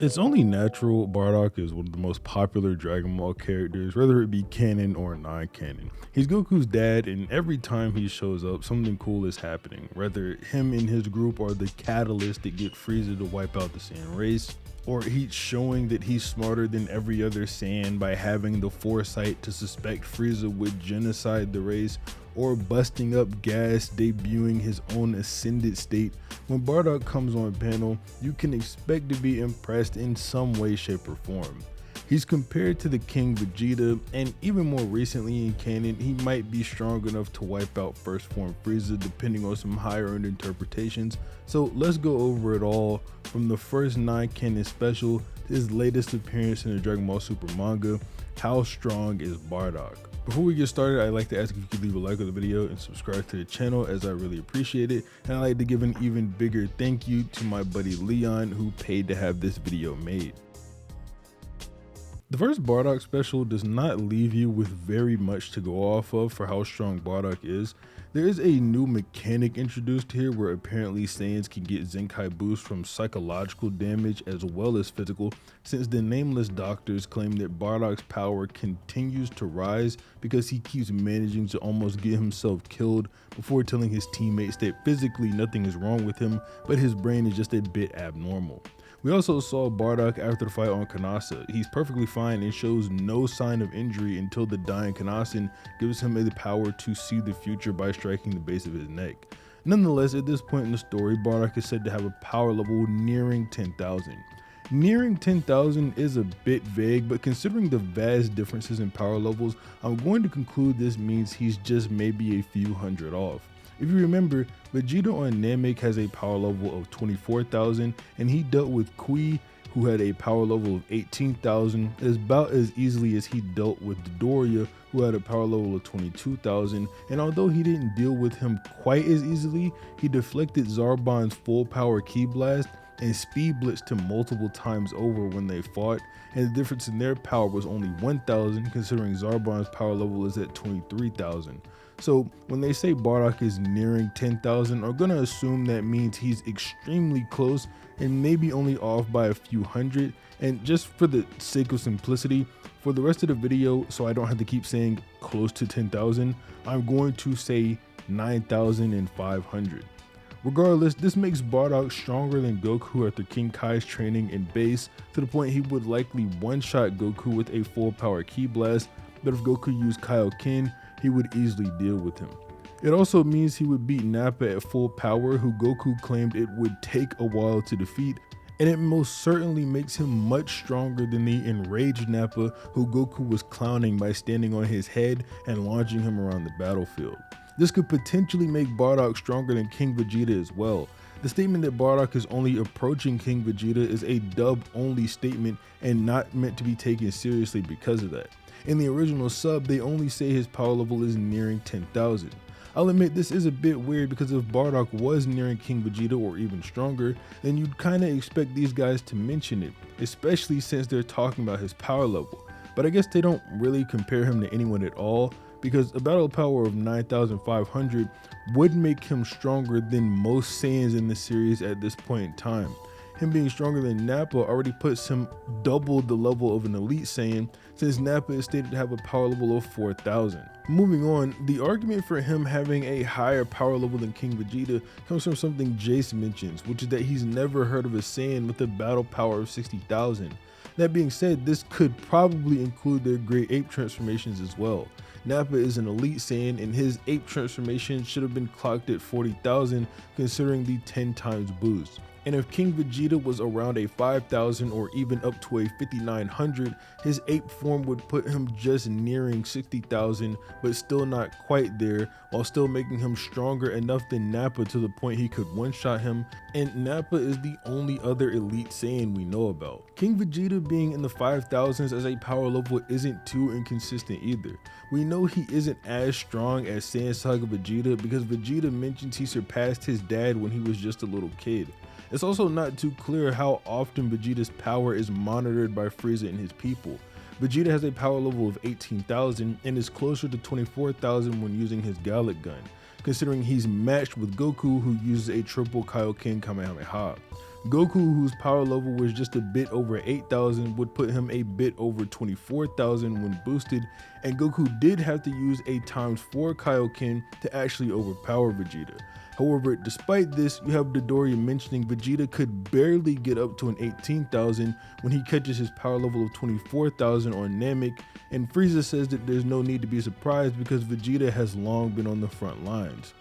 It's only natural Bardock is one of the most popular Dragon Ball characters, whether it be canon or non-canon. He's Goku's dad, and every time he shows up, something cool is happening. Whether him and his group are the catalyst that get Frieza to wipe out the Saiyan race, or he's showing that he's smarter than every other Saiyan by having the foresight to suspect Frieza would genocide the race, or busting up gas, debuting his own ascended state. When Bardock comes on panel, you can expect to be impressed in some way, shape, or form. He's compared to the King Vegeta, and even more recently in canon, he might be strong enough to wipe out First Form Frieza depending on some higher end interpretations. So let's go over it all from the first non-canon special to his latest appearance in the Dragon Ball Super manga. How strong is Bardock? Before we get started, I'd like to ask if you could leave a like on the video and subscribe to the channel, as I really appreciate it. And I'd like to give an even bigger thank you to my buddy Leon, who paid to have this video made. The first Bardock special does not leave you with very much to go off of for how strong Bardock is. There is a new mechanic introduced here where apparently Saiyans can get Zenkai boost from psychological damage as well as physical, since the nameless doctors claim that Bardock's power continues to rise because he keeps managing to almost get himself killed before telling his teammates that physically nothing is wrong with him, but his brain is just a bit abnormal. We also saw Bardock after the fight on Kanasa. He's perfectly fine and shows no sign of injury until the dying Kanasan gives him the power to see the future by striking the base of his neck. Nonetheless, at this point in the story, Bardock is said to have a power level nearing 10,000. Nearing 10,000 is a bit vague, but considering the vast differences in power levels, I'm going to conclude this means he's just maybe a few hundred off. If you remember, Vegeta on Namek has a power level of 24,000, and he dealt with Kui, who had a power level of 18,000, about as easily as he dealt with Dodoria, who had a power level of 22,000, and although he didn't deal with him quite as easily, he deflected Zarbon's full power Ki Blast and speed blitzed him multiple times over when they fought, and the difference in their power was only 1,000 considering Zarbon's power level is at 23,000. So when they say Bardock is nearing 10,000, I'm gonna assume that means he's extremely close and maybe only off by a few hundred. And just for the sake of simplicity, for the rest of the video, so I don't have to keep saying close to 10,000, I'm going to say 9,500. Regardless, this makes Bardock stronger than Goku after King Kai's training in base, to the point he would likely one-shot Goku with a full power Ki Blast, but if Goku used Kaioken, he would easily deal with him. It also means he would beat Nappa at full power, who Goku claimed it would take a while to defeat, and it most certainly makes him much stronger than the enraged Nappa, who Goku was clowning by standing on his head and launching him around the battlefield. This could potentially make Bardock stronger than King Vegeta as well. The statement that Bardock is only approaching King Vegeta is a dub-only statement and not meant to be taken seriously because of that. In the original sub, they only say his power level is nearing 10,000. I'll admit this is a bit weird because if Bardock was nearing King Vegeta or even stronger, then you'd kinda expect these guys to mention it, especially since they're talking about his power level. But I guess they don't really compare him to anyone at all, because a battle power of 9,500 would make him stronger than most Saiyans in the series at this point in time. Him being stronger than Nappa already puts him double the level of an elite Saiyan, since Nappa is stated to have a power level of 4,000. Moving on, the argument for him having a higher power level than King Vegeta comes from something Jace mentions, which is that he's never heard of a Saiyan with a battle power of 60,000. That being said, this could probably include their great ape transformations as well. Nappa is an elite Saiyan, and his ape transformation should have been clocked at 40,000 considering the 10 times boost. And if King Vegeta was around a 5,000 or even up to a 5,900, his ape form would put him just nearing 60,000, but still not quite there, while still making him stronger enough than Nappa to the point he could one-shot him, and Nappa is the only other elite Saiyan we know about. King Vegeta being in the 5,000s as a power level isn't too inconsistent either. We know he isn't as strong as Saiyan Saga Vegeta because Vegeta mentions he surpassed his dad when he was just a little kid. It's also not too clear how often Vegeta's power is monitored by Frieza and his people. Vegeta has a power level of 18,000 and is closer to 24,000 when using his Gallic gun, considering he's matched with Goku, who uses a triple Kaioken Kamehameha. Goku, whose power level was just a bit over 8,000, would put him a bit over 24,000 when boosted, and Goku did have to use a ×4 Kaioken to actually overpower Vegeta. However, despite this, you have Dodoria mentioning Vegeta could barely get up to an 18,000 when he catches his power level of 24,000 on Namek, and Frieza says that there's no need to be surprised because Vegeta has long been on the front lines.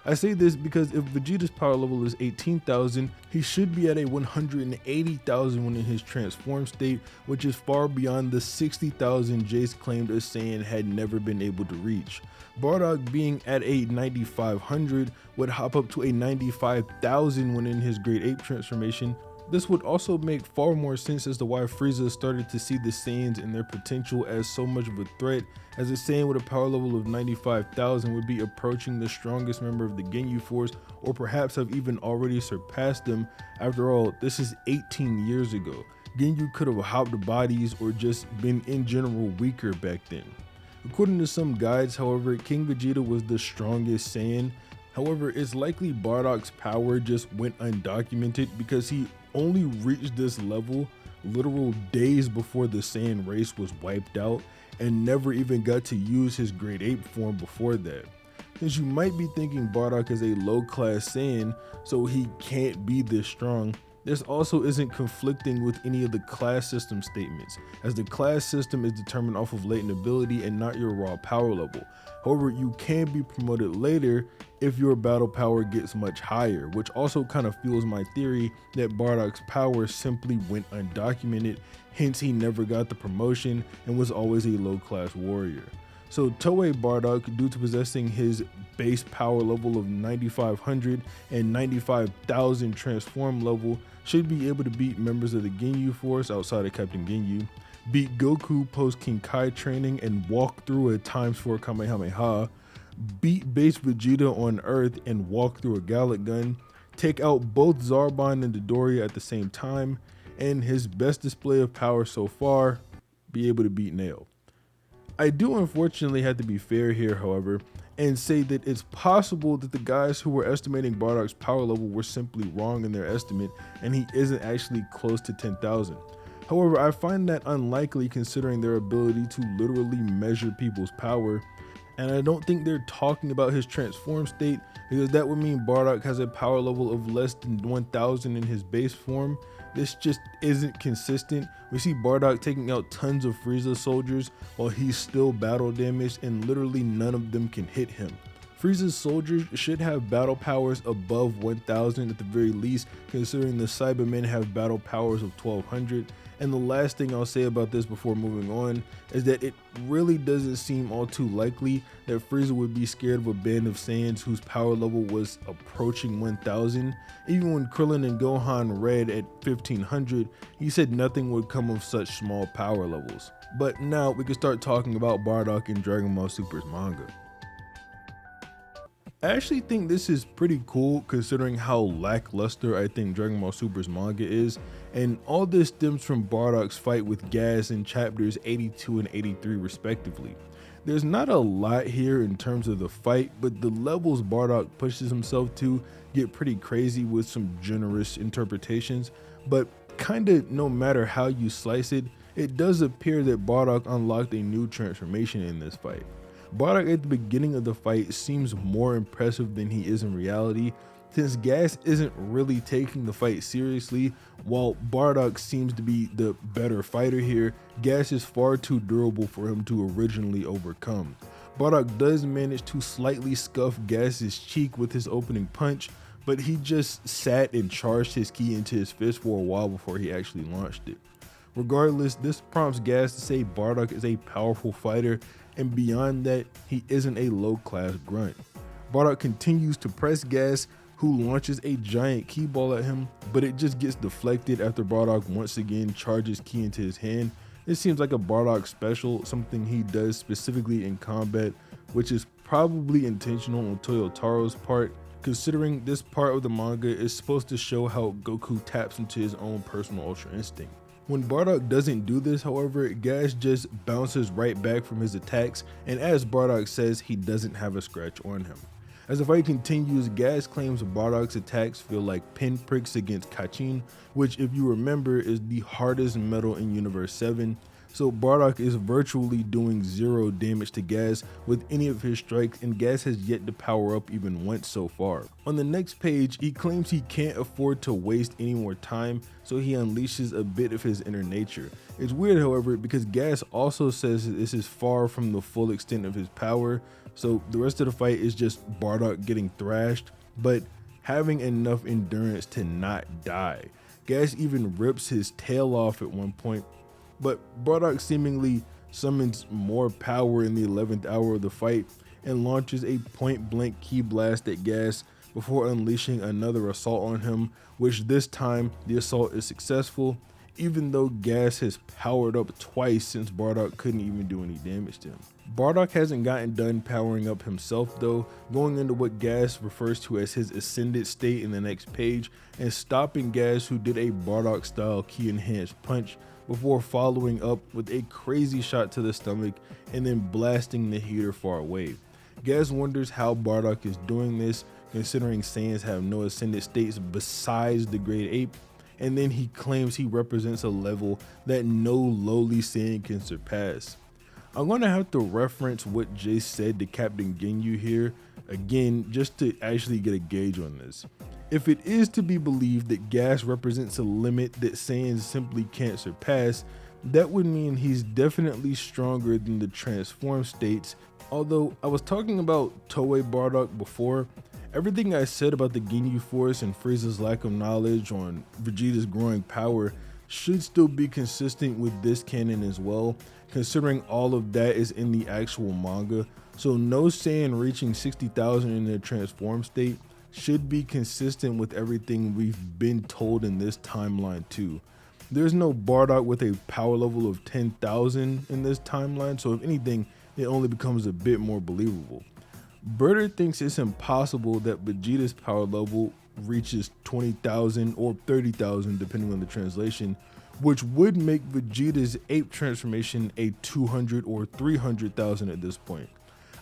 I say this because if Vegeta's power level is 18,000, he should be at a 180,000 when in his transform state, which is far beyond the 60,000 Jace claimed a Saiyan had never been able to reach. Bardock being at a 9,500 would hop up to a 95,000 when in his Great Ape transformation. This would also make far more sense as to why Frieza started to see the Saiyans and their potential as so much of a threat, as a Saiyan with a power level of 95,000 would be approaching the strongest member of the Ginyu Force, or perhaps have even already surpassed them. After all, this is 18 years ago. Ginyu could have hopped bodies or just been in general weaker back then. According to some guides, however, King Vegeta was the strongest Saiyan. However, it's likely Bardock's power just went undocumented because he only reached this level literal days before the Saiyan race was wiped out and never even got to use his Great Ape form before that. Since you might be thinking Bardock is a low class Saiyan, so he can't be this strong, this also isn't conflicting with any of the class system statements, as the class system is determined off of latent ability and not your raw power level. However, you can be promoted later if your battle power gets much higher, which also kind of fuels my theory that Bardock's power simply went undocumented, hence he never got the promotion and was always a low class warrior. So Toei Bardock, due to possessing his base power level of 9,500 and 95,000 transform level, should be able to beat members of the Ginyu Force outside of Captain Ginyu, beat Goku post King Kai training and walk through a ×4 Kamehameha, beat base Vegeta on Earth and walk through a Gallic Gun, take out both Zarbon and Dodoria at the same time, and his best display of power so far, be able to beat Nail. I do unfortunately have to be fair here, however, and say that it's possible that the guys who were estimating Bardock's power level were simply wrong in their estimate and he isn't actually close to 10,000. However, I find that unlikely considering their ability to literally measure people's power, and I don't think they're talking about his transform state because that would mean Bardock has a power level of less than 1,000 in his base form. This just isn't consistent. We see Bardock taking out tons of Frieza soldiers while he's still battle damaged and literally none of them can hit him. Frieza's soldiers should have battle powers above 1,000 at the very least, considering the Cybermen have battle powers of 1,200. And the last thing I'll say about this before moving on is that it really doesn't seem all too likely that Frieza would be scared of a band of Saiyans whose power level was approaching 1,000. Even when Krillin and Gohan read at 1,500, he said nothing would come of such small power levels. But now we can start talking about Bardock in Dragon Ball Super's manga. I actually think this is pretty cool considering how lackluster I think Dragon Ball Super's manga is, and all this stems from Bardock's fight with Gas in chapters 82 and 83 respectively. There's not a lot here in terms of the fight, but the levels Bardock pushes himself to get pretty crazy with some generous interpretations, but kinda no matter how you slice it, it does appear that Bardock unlocked a new transformation in this fight. Bardock at the beginning of the fight seems more impressive than he is in reality, since Gas isn't really taking the fight seriously. While Bardock seems to be the better fighter here, Gas is far too durable for him to originally overcome. Bardock does manage to slightly scuff Gas's cheek with his opening punch, but he just sat and charged his ki into his fist for a while before he actually launched it. Regardless, this prompts Gas to say Bardock is a powerful fighter, and beyond that, he isn't a low-class grunt. Bardock continues to press Gas, who launches a giant ki ball at him, but it just gets deflected after Bardock once again charges ki into his hand. It seems like a Bardock special, something he does specifically in combat, which is probably intentional on Toyotaro's part, considering this part of the manga is supposed to show how Goku taps into his own personal Ultra Instinct. When Bardock doesn't do this, however, Gas just bounces right back from his attacks, and as Bardock says, he doesn't have a scratch on him. As the fight continues, Gas claims Bardock's attacks feel like pinpricks against Kachin, which, if you remember, is the hardest metal in Universe 7. So Bardock is virtually doing 0 damage to Gas with any of his strikes, and Gas has yet to power up even once so far. On the next page, he claims he can't afford to waste any more time, so he unleashes a bit of his inner nature. It's weird, however, because Gas also says that this is far from the full extent of his power, so the rest of the fight is just Bardock getting thrashed, but having enough endurance to not die. Gas even rips his tail off at one point, but Bardock seemingly summons more power in the 11th hour of the fight and launches a point-blank ki blast at Gas before unleashing another assault on him, which this time the assault is successful, even though Gas has powered up twice since Bardock couldn't even do any damage to him. Bardock hasn't gotten done powering up himself though, going into what Gas refers to as his ascended state in the next page and stopping Gas, who did a Bardock style ki enhanced punch before following up with a crazy shot to the stomach and then blasting the heater far away. Gas wonders how Bardock is doing this, considering Saiyans have no ascended states besides the Great Ape, and then he claims he represents a level that no lowly Saiyan can surpass. I'm going to have to reference what Jay said to Captain Ginyu here again just to actually get a gauge on this. If it is to be believed that Gas represents a limit that Saiyans simply can't surpass, that would mean he's definitely stronger than the transformed states. Although I was talking about Toei Bardock before, everything I said about the Ginyu Force and Frieza's lack of knowledge on Vegeta's growing power should still be consistent with this canon as well, considering all of that is in the actual manga. So no Saiyan reaching 60,000 in their transformed state should be consistent with everything we've been told in this timeline too. There's no Bardock with a power level of 10,000 in this timeline, so if anything, it only becomes a bit more believable. Birder thinks it's impossible that Vegeta's power level reaches 20,000 or 30,000 depending on the translation, which would make Vegeta's ape transformation a 200 or 300,000 at this point.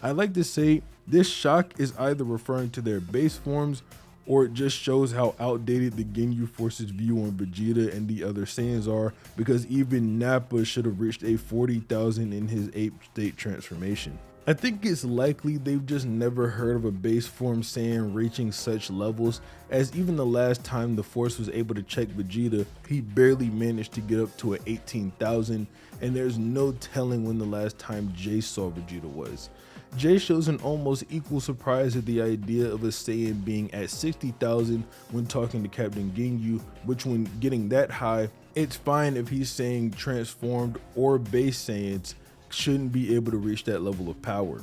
I'd like to say this shock is either referring to their base forms or it just shows how outdated the Ginyu Force's view on Vegeta and the other Saiyans are, because even Nappa should have reached a 40,000 in his ape state transformation. I think it's likely they've just never heard of a base form Saiyan reaching such levels, as even the last time the Force was able to check Vegeta, he barely managed to get up to an 18,000, and there's no telling when the last time Jay saw Vegeta was. Jay shows an almost equal surprise at the idea of a Saiyan being at 60,000 when talking to Captain Ginyu, which when getting that high, it's fine if he's saying transformed or base Saiyans shouldn't be able to reach that level of power.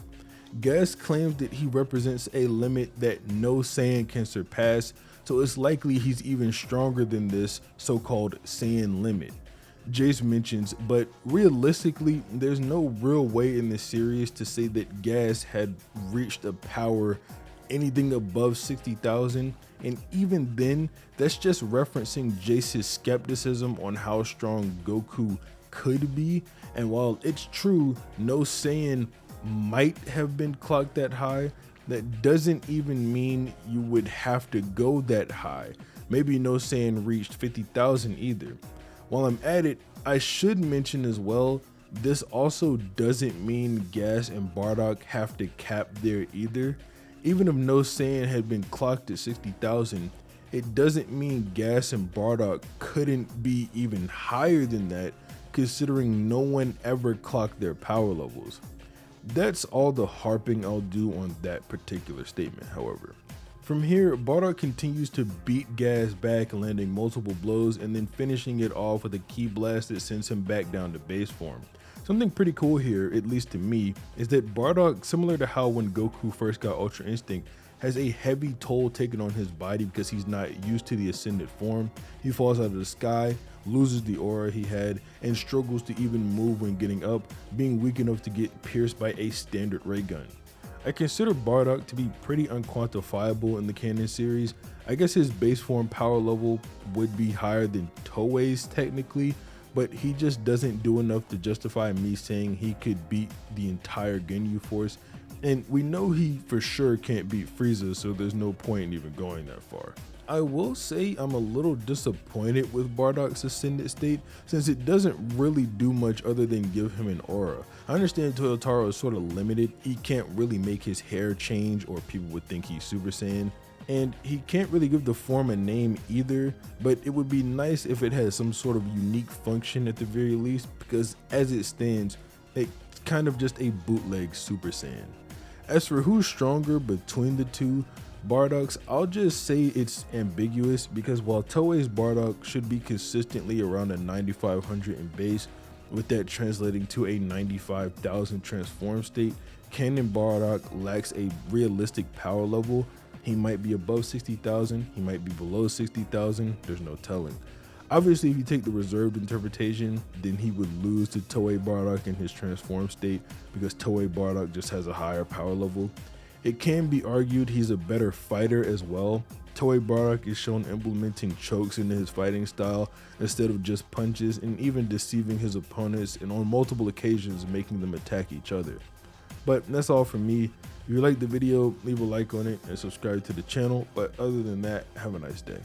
Gas claims that he represents a limit that no Saiyan can surpass, so it's likely he's even stronger than this so-called Saiyan limit. Jace mentions, but realistically, there's no real way in the series to say that Gas had reached a power anything above 60,000, and even then, that's just referencing Jace's skepticism on how strong Goku could be, and while it's true no Saiyan might have been clocked that high, that doesn't even mean you would have to go that high. Maybe no Saiyan reached 50,000 either. While I'm at it, I should mention as well, this also doesn't mean Gas and Bardock have to cap there either. Even if no Saiyan had been clocked at 60,000, it doesn't mean Gas and Bardock couldn't be even higher than that, considering no one ever clocked their power levels. That's all the harping I'll do on that particular statement, however. From here, Bardock continues to beat Gas back, landing multiple blows and then finishing it off with a ki blast that sends him back down to base form. Something pretty cool here, at least to me, is that Bardock, similar to how when Goku first got Ultra Instinct, has a heavy toll taken on his body because he's not used to the ascended form. He falls out of the sky, loses the aura he had, and struggles to even move when getting up, being weak enough to get pierced by a standard ray gun. I consider Bardock to be pretty unquantifiable in the canon series. I guess his base form power level would be higher than Toei's technically, but he just doesn't do enough to justify me saying he could beat the entire Ginyu Force, And we know he for sure can't beat Frieza, so there's no point in even going that far. I will say I'm a little disappointed with Bardock's ascended state, since it doesn't really do much other than give him an aura. I understand Toyotaro is sort of limited, he can't really make his hair change or people would think he's Super Saiyan, and he can't really give the form a name either, but it would be nice if it had some sort of unique function at the very least, because as it stands, it's kind of just a bootleg Super Saiyan. As for who's stronger between the two Bardocks, I'll just say it's ambiguous, because while Toei's Bardock should be consistently around a 9500 in base, with that translating to a 95,000 transform state, Canon Bardock lacks a realistic power level. He might be above 60,000, he might be below 60,000, there's no telling. Obviously, if you take the reserved interpretation, then he would lose to Toei Bardock in his transform state, because Toei Bardock just has a higher power level. It can be argued he's a better fighter as well. Toei Bardock is shown implementing chokes into his fighting style instead of just punches, and even deceiving his opponents, and on multiple occasions making them attack each other. But that's all from me. If you liked the video, leave a like on it and subscribe to the channel. But other than that, have a nice day.